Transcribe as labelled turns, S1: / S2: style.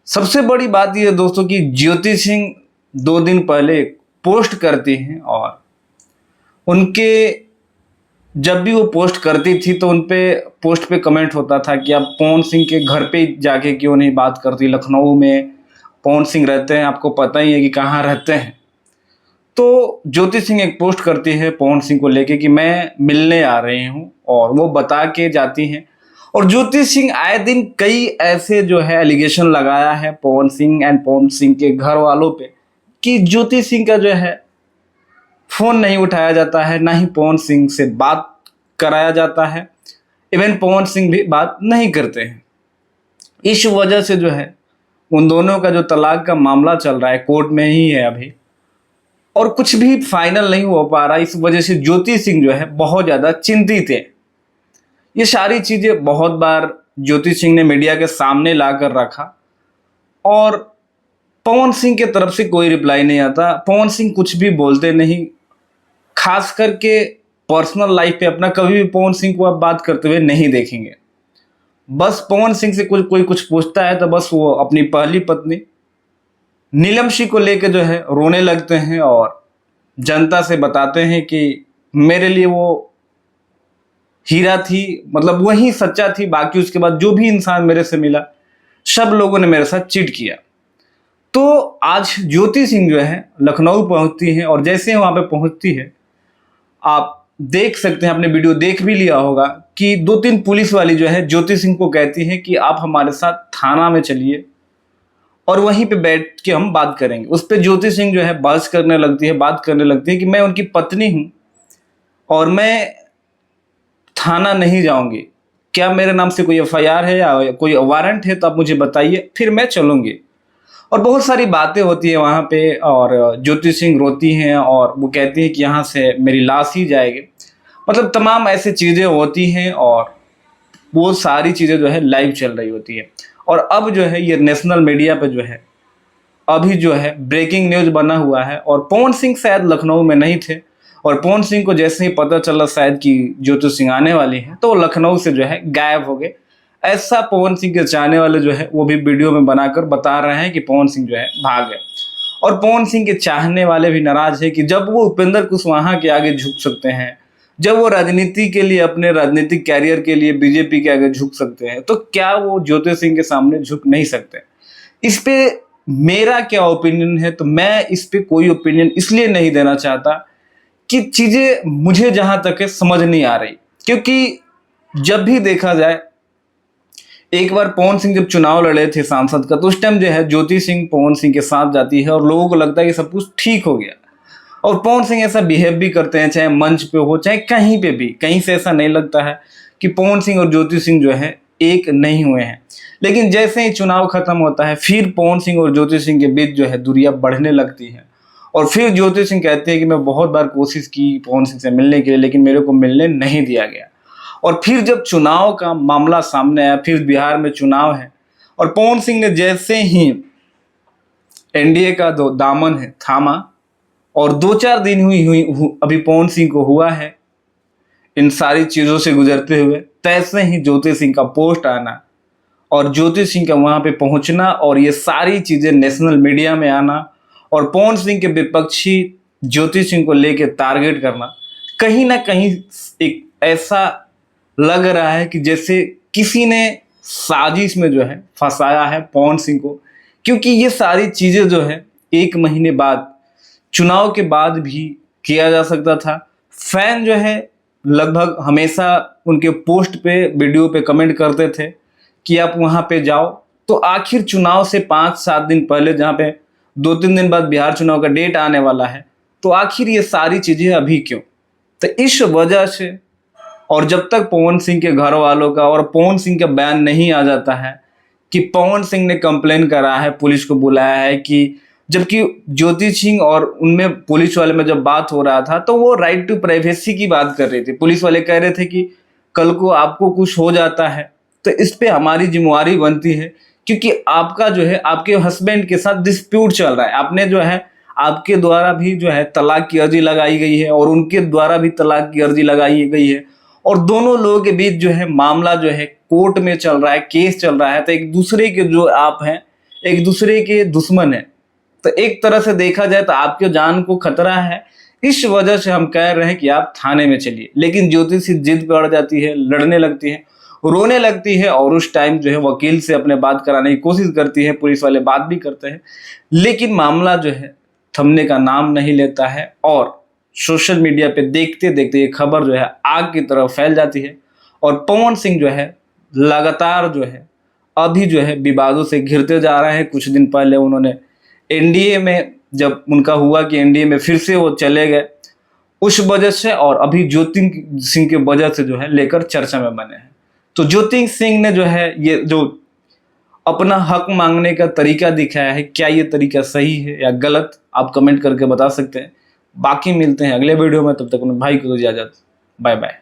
S1: सबसे बड़ी बात यह है दोस्तों कि ज्योति सिंह 2 दिन पहले पोस्ट करती हैं और उनके जब भी वो पोस्ट करती थी तो उनपे पोस्ट पे कमेंट होता था कि आप पवन सिंह के घर पे जाके क्यों नहीं बात करती। लखनऊ में पवन सिंह रहते हैं, आपको पता ही है कि कहाँ रहते हैं। तो ज्योति सिंह एक पोस्ट करती है पवन सिंह को लेके कि मैं मिलने आ रही हूँ और वो बता के जाती हैं। और ज्योति सिंह आए दिन कई ऐसे जो है एलिगेशन लगाया है पवन सिंह एंड पवन सिंह के घर वालों पे कि ज्योति सिंह का जो है फोन नहीं उठाया जाता है, ना ही पवन सिंह से बात कराया जाता है। इवन पवन सिंह भी बात नहीं करते हैं। इस वजह से जो है उन दोनों का जो तलाक का मामला चल रहा है कोर्ट में ही है अभी, और कुछ भी फाइनल नहीं हो पा रहा। इस वजह से ज्योति सिंह जो है बहुत ज़्यादा चिंतित है। ये सारी चीज़ें बहुत बार ज्योति सिंह ने मीडिया के सामने ला कर रखा और पवन सिंह के तरफ से कोई रिप्लाई नहीं आता। पवन सिंह कुछ भी बोलते नहीं, खास करके पर्सनल लाइफ पे अपना कभी भी पवन सिंह को आप बात करते हुए नहीं देखेंगे। बस पवन सिंह से कोई कुछ पूछता है तो बस वो अपनी पहली पत्नी नीलम को लेकर जो है रोने लगते हैं और जनता से बताते हैं कि मेरे लिए वो हीरा थी, मतलब वही सच्चा थी, बाकी उसके बाद जो भी इंसान मेरे से मिला सब लोगों ने मेरे साथ चीट किया। तो आज ज्योति सिंह जो है लखनऊ पहुंचती है और जैसे वहां पे पहुंचती है आप देख सकते हैं, आपने वीडियो देख भी लिया होगा कि 2-3 पुलिस वाली जो है ज्योति सिंह को कहती है कि आप हमारे साथ थाना में चलिए और वहीं पे बैठ के हम बात करेंगे। उस पर ज्योति सिंह जो है बहस करने लगती है, बात करने लगती है कि मैं उनकी पत्नी हूं और मैं थाना नहीं जाऊंगी। क्या मेरे नाम से कोई एफआईआर है या कोई वारंट है तो आप मुझे बताइए, फिर मैं चलूंगी। और बहुत सारी बातें होती है वहाँ पे और ज्योति सिंह रोती हैं और वो कहती है कि यहाँ से मेरी लाश ही जाएगी। मतलब तमाम ऐसी चीज़ें होती हैं और वो सारी चीज़ें जो है लाइव चल रही होती है। और अब जो है ये नेशनल मीडिया पे जो है अभी जो है ब्रेकिंग न्यूज़ बना हुआ है और पवन सिंह शायद लखनऊ में नहीं थे और पवन सिंह को जैसे ही पता चला शायद कि ज्योति सिंह आने वाली है तो वो लखनऊ से जो है गायब हो गए। ऐसा पवन सिंह के चाहने वाले जो है वो भी वीडियो में बनाकर बता रहे हैं कि पवन सिंह जो है भाग गए। और पवन सिंह के चाहने वाले भी नाराज है कि जब वो उपेंद्र कुशवाहा के आगे झुक सकते हैं, जब वो राजनीति के लिए अपने राजनीतिक कैरियर के लिए बीजेपी के आगे झुक सकते हैं, तो क्या वो ज्योति सिंह के सामने झुक नहीं सकते। इस पे मेरा क्या ओपिनियन है, तो मैं इस पे कोई ओपिनियन इसलिए नहीं देना चाहता कि चीजें मुझे जहां तक है समझ नहीं आ रही। क्योंकि जब भी देखा जाए, एक बार पवन सिंह जब चुनाव लड़े थे सांसद का तो उस टाइम जो है ज्योति सिंह पवन सिंह के साथ जाती है और लोगों को लगता है कि सब कुछ ठीक हो गया। और पवन सिंह ऐसा बिहेव भी करते हैं, चाहे मंच पे हो चाहे कहीं पे भी, कहीं से ऐसा नहीं लगता है कि पवन सिंह और ज्योति सिंह जो है एक नहीं हुए हैं। लेकिन जैसे ही चुनाव खत्म होता है फिर पवन सिंह और ज्योति सिंह के बीच जो है दूरियां बढ़ने लगती है और फिर ज्योति सिंह कहते हैं कि मैं बहुत बार कोशिश की पवन सिंह से मिलने के लिए लेकिन मेरे को मिलने नहीं दिया गया। और फिर जब चुनाव का मामला सामने आया, फिर बिहार में चुनाव है और पवन सिंह ने जैसे ही एनडीए का दामन है थामा और 2-4 दिन हुई अभी पवन सिंह को हुआ है इन सारी चीज़ों से गुजरते हुए, तैसे ही ज्योति सिंह का पोस्ट आना और ज्योति सिंह का वहाँ पे पहुँचना और ये सारी चीज़ें नेशनल मीडिया में आना और पवन सिंह के विपक्षी ज्योति सिंह को लेके टारगेट करना, कहीं ना कहीं एक ऐसा लग रहा है कि जैसे किसी ने साजिश में जो है फंसाया है पवन सिंह को। क्योंकि ये सारी चीज़ें जो है 1 महीने बाद चुनाव के बाद भी किया जा सकता था। फैन जो है लगभग हमेशा उनके पोस्ट पे वीडियो पे कमेंट करते थे कि आप वहाँ पे जाओ। तो आखिर चुनाव से 5-7 दिन पहले, जहाँ पे 2-3 दिन बाद बिहार चुनाव का डेट आने वाला है, तो आखिर ये सारी चीज़ें अभी क्यों। तो इस वजह से और जब तक पवन सिंह के घर वालों का और पवन सिंह का बयान नहीं आ जाता है कि पवन सिंह ने कंप्लेन करा है, पुलिस को बुलाया है, कि जबकि ज्योति सिंह और उनमें पुलिस वाले में जब बात हो रहा था तो वो राइट टू प्राइवेसी की बात कर रही थी। पुलिस वाले कह रहे थे कि कल को आपको कुछ हो जाता है तो इस पे हमारी जिम्मेवारी बनती है, क्योंकि आपका जो है आपके हस्बैंड के साथ डिस्प्यूट चल रहा है। आपने जो है आपके द्वारा भी जो है तलाक की अर्जी लगाई गई है और उनके द्वारा भी तलाक की अर्जी लगाई गई है और दोनों लोगों के बीच जो है मामला जो है कोर्ट में चल रहा है, केस चल रहा है। तो एक दूसरे के जो आप हैं एक दूसरे के दुश्मन है। तो एक तरह से देखा जाए तो आपके जान को खतरा है, इस वजह से हम कह रहे हैं कि आप थाने में चलिए। लेकिन ज्योति सिंह जिद पे अड़ जाती है, लड़ने लगती है, रोने लगती है और उस टाइम जो है वकील से अपने बात कराने की कोशिश करती है। पुलिस वाले बात भी करते हैं, लेकिन मामला जो है थमने का नाम नहीं लेता है और सोशल मीडिया पे देखते देखते ये खबर जो है आग की तरह फैल जाती है। और पवन सिंह जो है लगातार जो है अभी जो है विवादों से घिरते जा रहे हैं। कुछ दिन पहले उन्होंने एनडीए में, जब उनका हुआ कि एनडीए में फिर से वो चले गए, उस वजह से, और अभी ज्योति सिंह के वजह से जो है लेकर चर्चा में बने हैं। तो ज्योति सिंह ने जो है ये जो अपना हक मांगने का तरीका दिखाया है, क्या ये तरीका सही है या गलत, आप कमेंट करके बता सकते हैं। बाकी मिलते हैं अगले वीडियो में, तब तक अपने भाई को इजाजत, बाय बाय।